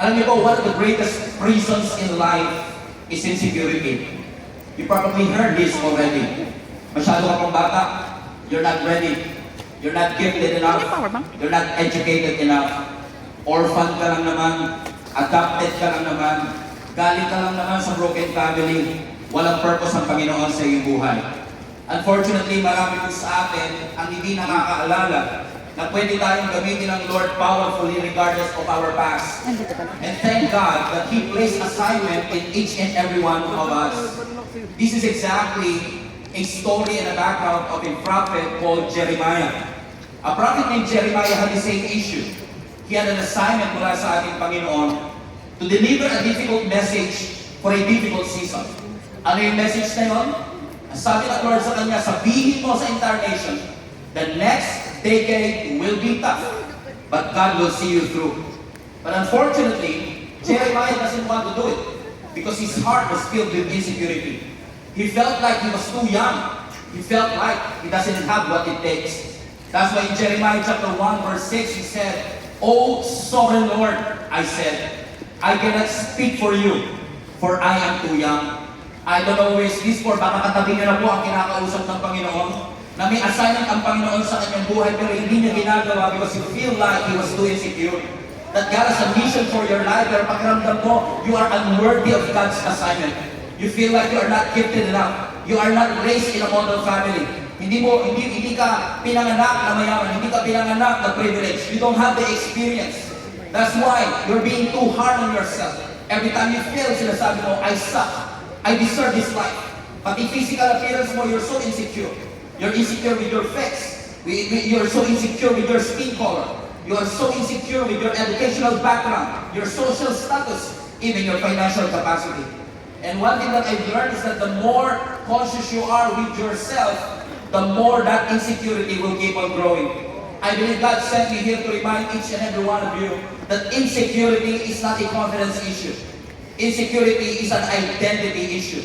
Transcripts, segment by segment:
Alam niyo po, one of the greatest prisons in life is insecurity. You probably heard this already. Masyado ka pang bata, you're not ready. You're not gifted enough. You're not educated enough. Orphan ka lang naman. Adopted ka lang naman. Galing ka lang naman sa broken family. Walang purpose ang Panginoon sa iyong buhay. Unfortunately, marami po sa atin ang hindi nakakaalala na pwede tayong gamitin ng Lord powerfully regardless of our past. And thank God that He placed assignment in each and every one of us. This is exactly a story and a background of a prophet called Jeremiah. A prophet named Jeremiah had the same issue. He had an assignment mula sa ating Panginoon to deliver a difficult message for a difficult season. Ano yung message na yun? Sabi ng Lord sa kanya, sabihin mo sa entire nation, the next decade will be tough, but God will see you through. But unfortunately, Jeremiah doesn't want to do it because his heart was filled with insecurity. He felt like he was too young. He felt like he doesn't have what it takes. That's why in Jeremiah chapter 1 verse 6 he said, "O sovereign Lord," I said, "I cannot speak for you, for I am too young." I don't know who is this for, baka katabi niyo na po ang kinakausap ng Panginoon na may assignment ang Panginoon sa kanyang buhay pero hindi niya ginagawa because you feel like he was too insecure. That God has a mission for your life pero pakiramdam mo, you are unworthy of God's assignment. You feel like you are not gifted enough. You are not raised in a model family. Hindi ka pinanganak na mayaman, hindi ka pinanganak na privilege. You don't have the experience. That's why you're being too hard on yourself. Every time you fail, sinasabi mo, I suck. I deserve this life. Pati physical appearance mo, you're so insecure. You're insecure with your face. You're so insecure with your skin color. You are so insecure with your educational background, your social status, even your financial capacity. And one thing that I've learned is that the more conscious you are with yourself, the more that insecurity will keep on growing. I believe God sent me here to remind each and every one of you that insecurity is not a confidence issue. Insecurity is an identity issue.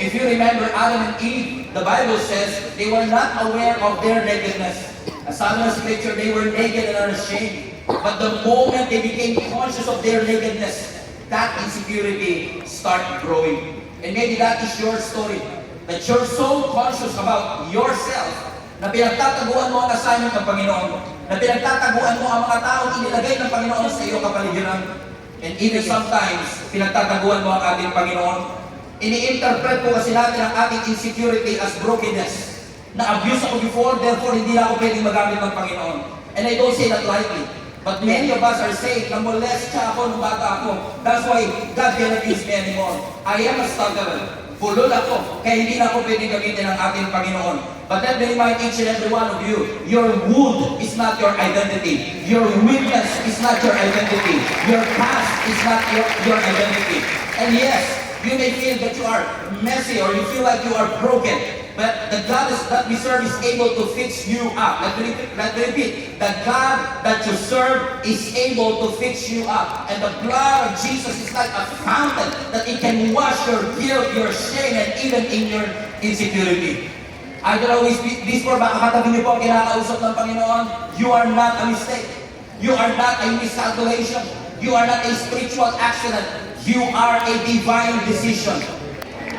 If you remember Adam and Eve, the Bible says they were not aware of their nakedness. As sabi ng scripture, they were naked and unashamed. But the moment they became conscious of their nakedness, that insecurity started growing. And maybe that is your story. That you're so conscious about yourself na pinagtataguan mo ang assignment ng Panginoon, na pinagtataguan mo ang mga taong inilagay ng Panginoon sa iyo kapaligiran. And even sometimes, pinagtataguan mo ang ating Panginoon. Ini-interpret po kasi natin ang ating insecurity as brokenness. Na-abuse ako before, therefore hindi na ako pwedeng magamit ng Panginoon. And I don't say that lightly. But many of us are saying, na-molest siya ako nung bata ako. That's why God cannot use me anymore. I am a stutterer. Bulol ako, kaya hindi na ako pwedeng gamitin ng ating Panginoon. But let me remind each and every one of you, your wound is not your identity. Your weakness is not your identity. Your past is not your identity. And yes, you may feel that you are messy or you feel like you are broken. But the God that we serve is able to fix you up. Let me repeat. The God that you serve is able to fix you up. And the blood of Jesus is like a fountain that it can wash your guilt, your shame, and even in your insecurity. I don't know this for baka katabi niyo po ang kinakausap ng Panginoon. You are not a mistake. You are not a miscalculation. You are not a spiritual accident. You are a divine decision.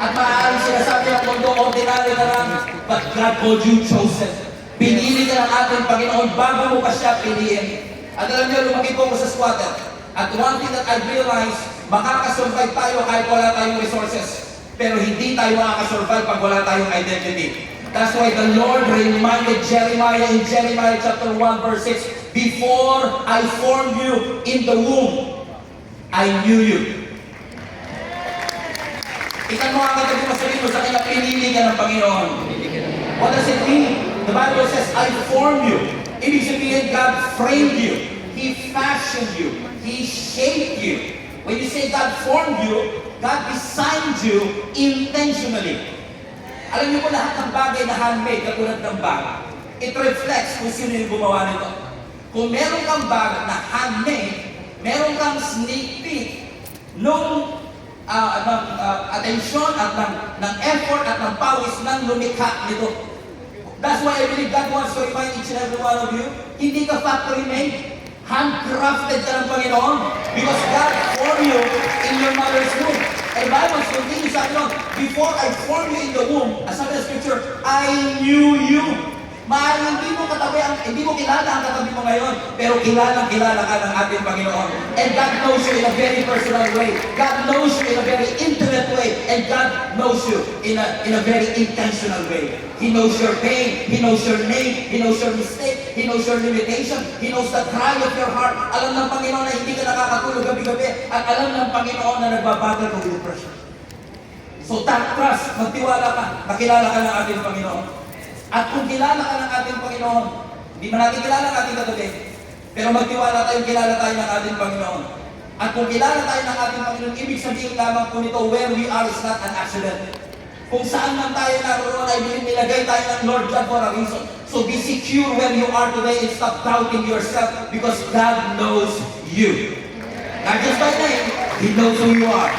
At maaaring sinasabi ng mundo, ordinary ka lang, but God called you chosen. Pinili ka ng ating Panginoon bago mo pa siya piliin. At alam niyo, lumaki po ako sa squatter. At one thing that I realized, makakasurvive tayo kahit wala tayong resources. Pero hindi tayo makakasurvive pag wala tayong identity. That's why the Lord reminded Jeremiah in Jeremiah chapter 1 verse 6, "Before I formed you in the womb, I knew you." Ikan mo ang katabi mo sarili mo sa kanya, pinili ka ng Panginoon. What does it mean? The Bible says, I formed you. Ibig sabihin, God framed you. He fashioned you. He shaped you. When you say God formed you, God designed you intentionally. Alam niyo po lahat ng bagay na handmade, katulad ng bag, it reflects kung sino yung gumawa nito. Kung meron kang bag na handmade, meron kang sneak peek nung atensyon at ng effort at ng pawis ng lumikha nito. That's why I believe God wants to remind each and every one of you, hindi ka factory made, handcrafted ka ng Panginoon because God formed you in your mother's womb. And the Bible continues, sabi nun, before I formed you in the womb, as sabi ng scripture, I knew you. Maaaring hindi mo kilala ang katabi mo ngayon, pero kilala ka ng ating Panginoon. And God knows you in a very personal way. God knows you in a very intimate way. And God knows you in a very intentional way. He knows your pain. He knows your name. He knows your mistake. He knows your limitation. He knows the cry of your heart. Alam ng Panginoon na hindi ka nakakatulog gabi-gabi. At alam ng Panginoon na nagbabagal ka with depression. So trust, magtiwala ka, makilala ka ng ating Panginoon. At kung kilala ka ng ating Panginoon, hindi man natin kilala ang ating katabi, pero magtiwala tayo, kilala tayo ng ating Panginoon. At kung kilala tayo ng ating Panginoon, ibig sabihin lamang po nito, where we are is not an accident. Kung saan man tayo naroon ay nilagay tayo ng Lord God for a reason. So be secure where you are today and stop doubting yourself because God knows you. Not just by name, He knows who you are.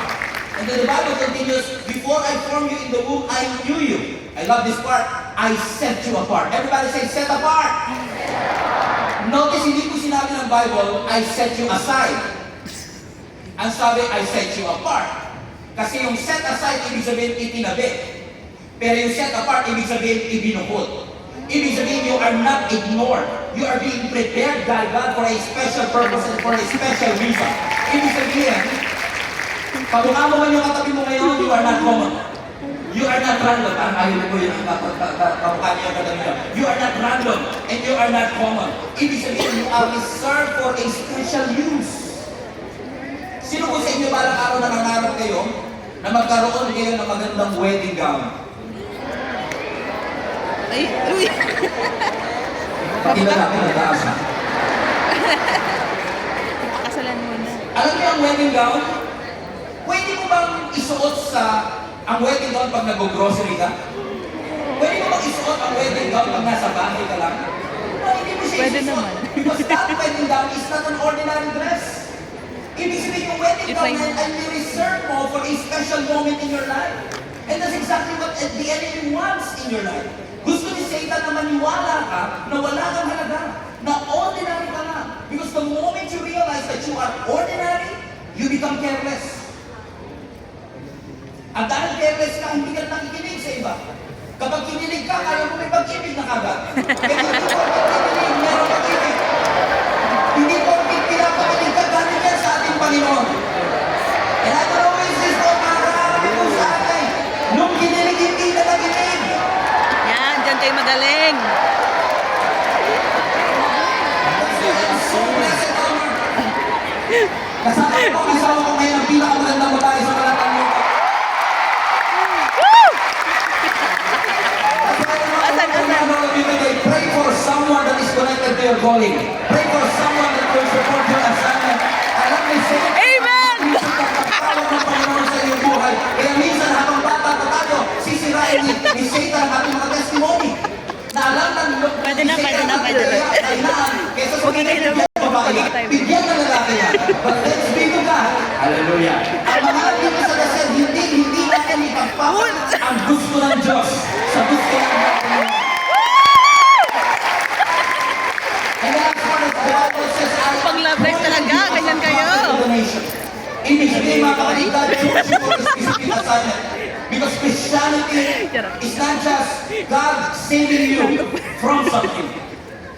And then the Bible continues, before I formed you in the womb, I knew you. I love this part. I set you apart. Everybody say, set apart. Notice, hindi ko sinabi ng Bible, I set you aside. Ang sabi, I set you apart. Kasi yung set aside, ibig sabihin, itinabi. Pero yung set apart, ibig sabihin, ibinukod. Ibig sabihin, you are not ignored. You are being prepared by God for a special purpose and for a special reason. Ibig sabihin, pag mo man yung katabi mo ngayon, you are not common. You are not random. Ayaw ko yung kamukha niya yung katabi niya. You are not random and you are not common. Ibig sabihin, you are reserved for a special use. Sino po sa inyo parang araw na nangarap kayo na magkaroon kayo ng magandang wedding gown? Ay, uy! Pakilala ko na taas ha. Pakasalan mo na. Alam niyo ang wedding gown? Pwede mo bang isuot ang wedding gown pag nag-grocery ka? Pwede mo bang isuot ang wedding gown pag nasa bahay ka lang? No, hindi mo siya Pwede isuot. naman. Because that wedding gown is not an ordinary dress. Ibig sabihin yung wedding If gown I- ay reserved mo for a special moment in your life. And that's exactly what the enemy wants in your life. Gusto ni Satan na maniwala ka na wala kang halaga, na ordinary ka lang. Because the moment you realize that you are ordinary, you become careless. At dahil careless ka, hindi ka nakikinig sa iba. Kapag kinilig ka, kaya mo may pag-ibig na kagad. Kaya hindi po kinilig, meron pag-ibig. Hindi po pinapakinig ka, galing yan sa ating Panginoon. And I don't know is this po, marami po sa atin. Nung kinilig, hindi na nakinig. Yan, dyan kayo magaling. So blessed honor. Kasama ko ang asawa ko ngayon ang pinakamagandang babae sa Kalatan mo. Pray for someone that is connected to your calling. Pray for someone that will support your assignment. Alam mo siya. Amen! Pagkakawag ng Panginoon sa iyong buhay. Kaya minsan habang bata pa tayo, sisirain ni Satan ang ating mga testimony. Na alam ng Pwede na. kaysa sa Huwag kayo bigyan ng babae, bigyan ng lalaki yan. But let's be to God. Hallelujah. Ang mga dito sa dasal, hindi natin ipagpapan ang gusto ng Diyos sa gusto ng Panginoon. And that's what the Bible says, Pang love life talaga, ganyan kayo. Ibig sabihin mga kapatid, God chose you for a specific assignment. Because Christianity is not just God saving you from something.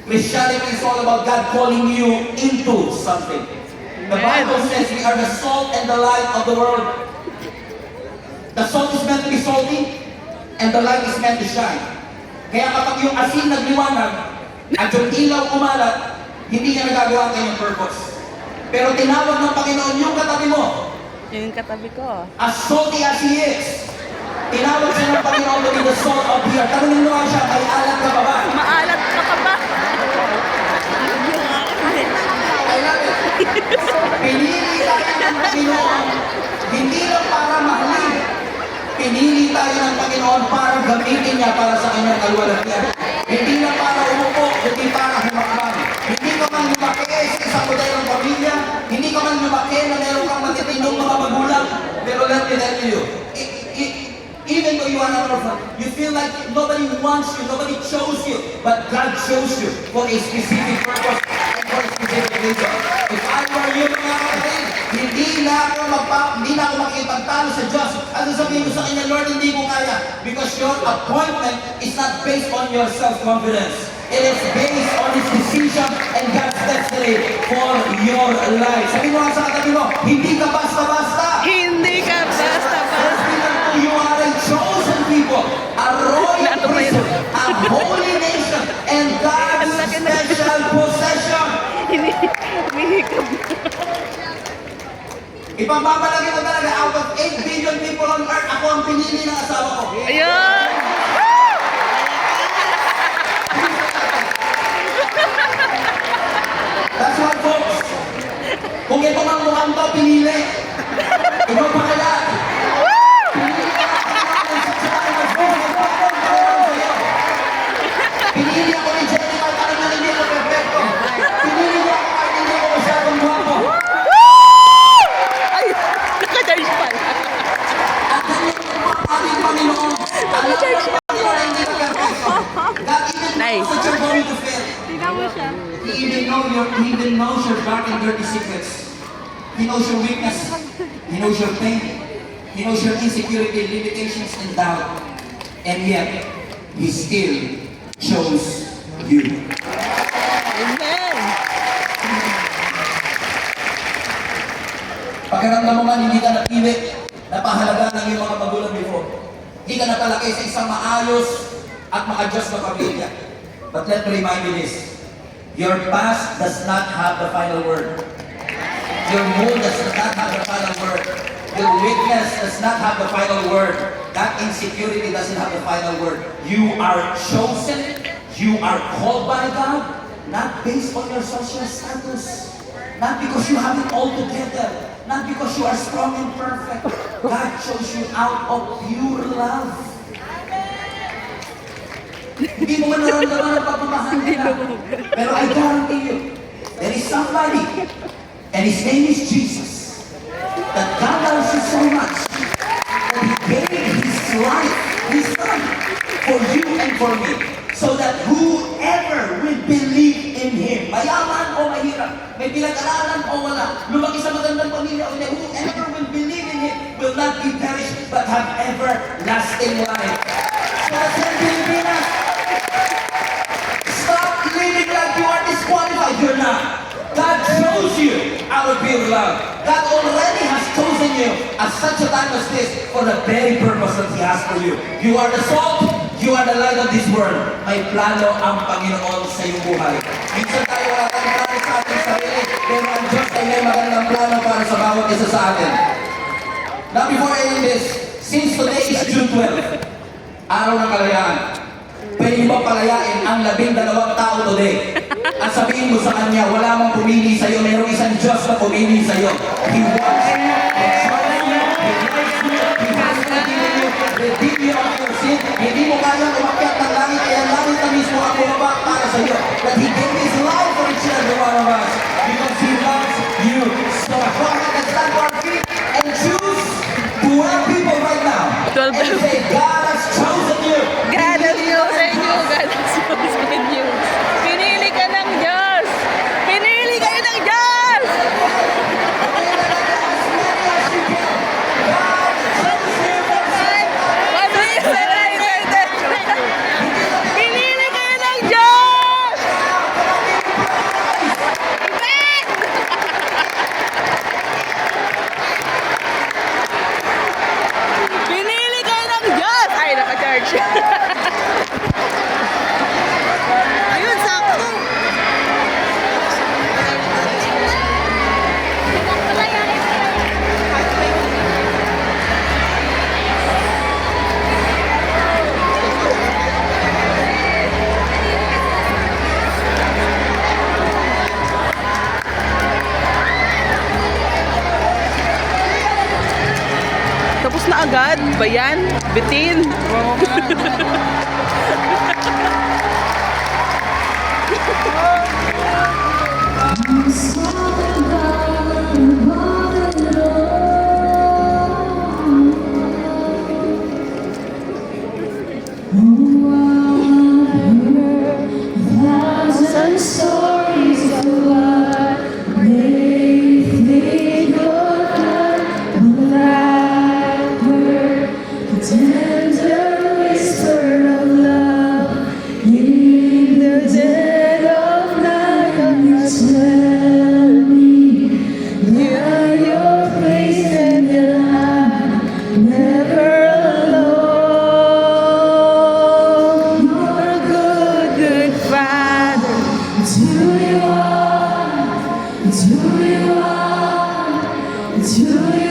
Christianity is all about God calling you into something. The Bible says we are the salt and the light of the world. The salt is meant to be salty, and the light is meant to shine. Kaya kapag yung asin nagliwanag, at yung ilaw umalat, hindi niya nagagawa ang kanyang purpose. Pero tinawag ng Panginoon yung katabi mo, Yung katabi ko. as salty as He is. Tinawag siya ng Panginoon to be the salt of the earth. Tanungin mo nga siya, may alat ka ba ba? Maalat ka pa ba? I love it. Pinili tayo ng Panginoon, hindi lang para mahalin. Pinili tayo ng Panginoon para gamitin niya para sa kanyang kalwalhatian. Hindi lang para umupo, hindi para humakbang. Hindi ka man lumaki sa isang modelong pamilya, hindi ka man lumaki na meron kang matitindong mga magulang. Pero let me tell you, even though you are an orphan, you feel like nobody wants you, nobody chose you, but God chose you for a specific purpose and for a specific reason. If I were you, mga kapatid, Hindi na ako makikipagtalo sa Diyos. At sasabihin ko sa kanya, Lord, hindi ko kaya. Because your appointment is not based on your self-confidence. It is based on His decision and God's destiny for your life. Sabi mo nga sa katabi mo, hindi ka basta-basta. Hindi ka basta-basta. You are a chosen people, a royal priesthood, a holy nation, and God's special possession. Hindi ka Ipagbabalagay ko talaga, out of 8 billion people on earth, ako ang pinili ng asawa ko. Ayun! That's why, folks, kung ito ang mukhang to, pinili. Ikaw pa kaya. Pinili ako ni Jennifer, parang na hindi ako perfecto. Pinili niya ako kahit hindi ako masyadong guwapo. Ay! Naka-charge pala. At ganyan po ang ating Panginoon. Alam ng Panginoon na hindi ka perfecto. God even knows that you're going to fail. Tingnan mo siya. He even knows your dark and dirty secrets. He knows your weakness. He knows your pain. He knows your insecurity, limitations, and doubt. And yet, He still chose you. Amen! Pakiramdam mo man, hindi ka napili, napahalaga ng iyong mga magulang before. Hindi ka napalaki sa isang maayos at makajust na pamilya. But let me remind you this. Your past does not have the final word. Your mood does not have the final word. Your weakness does not have the final word. That insecurity doesn't have the final word. You are chosen. You are called by God, not based on your social status. Not because you have it all together. Not because you are strong and perfect. God chose you out of pure love. Hindi mo man naramdaman ang pagmamahal nila. Pero I guarantee you, there is somebody, and His name is Jesus, that God loves you so much, that He gave His life, His Son, for you and for me, so that whoever will believe in Him, mayaman o mahirap, may pinag-aralan o wala, lumaki sa magandang pamilya o hindi, whoever will believe in Him will not be perished, but have everlasting life. So that's the Pilipinas. Stop living like you are disqualified. You're not. God chose you out of pure love. God already has chosen you at such a time as this for the very purpose that He has for you. You are the salt. You are the light of this world. May plano ang Panginoon sa iyong buhay. Minsan tayo wala tayong plano sa ating sarili, pero ang Diyos ay may magandang plano para sa bawat isa sa atin. Now before ending this, since today is June 12, araw ng kalayaan, pwede mo palayain ang 12 tao today. At sabihin mo sa Kanya, wala mong pumili sa'yo, mayroong isang Diyos na pumili sa'yo. He wants you, He chose you, He loves you, He has forgiven you, redeem you of your sin. Hindi mo kayang umakyat ng langit, kaya langit na mismo ang bumaba para sa'yo. That He gave His life for each and every one of us. Because He loves you so much. Go ahead and stand to our feet and choose to help people right now. And say, God has chosen you. God has chosen you. God has chosen you. Pinili ka ng Diyos. Pinili kayo ng Diyos. Pinili kayo ng Diyos. Pinili kayo ng Diyos. Ay, naka-charge. Ayun, sakto. Tapos na agad ba yan? Bitin. Thousand stories of what made me go. Joy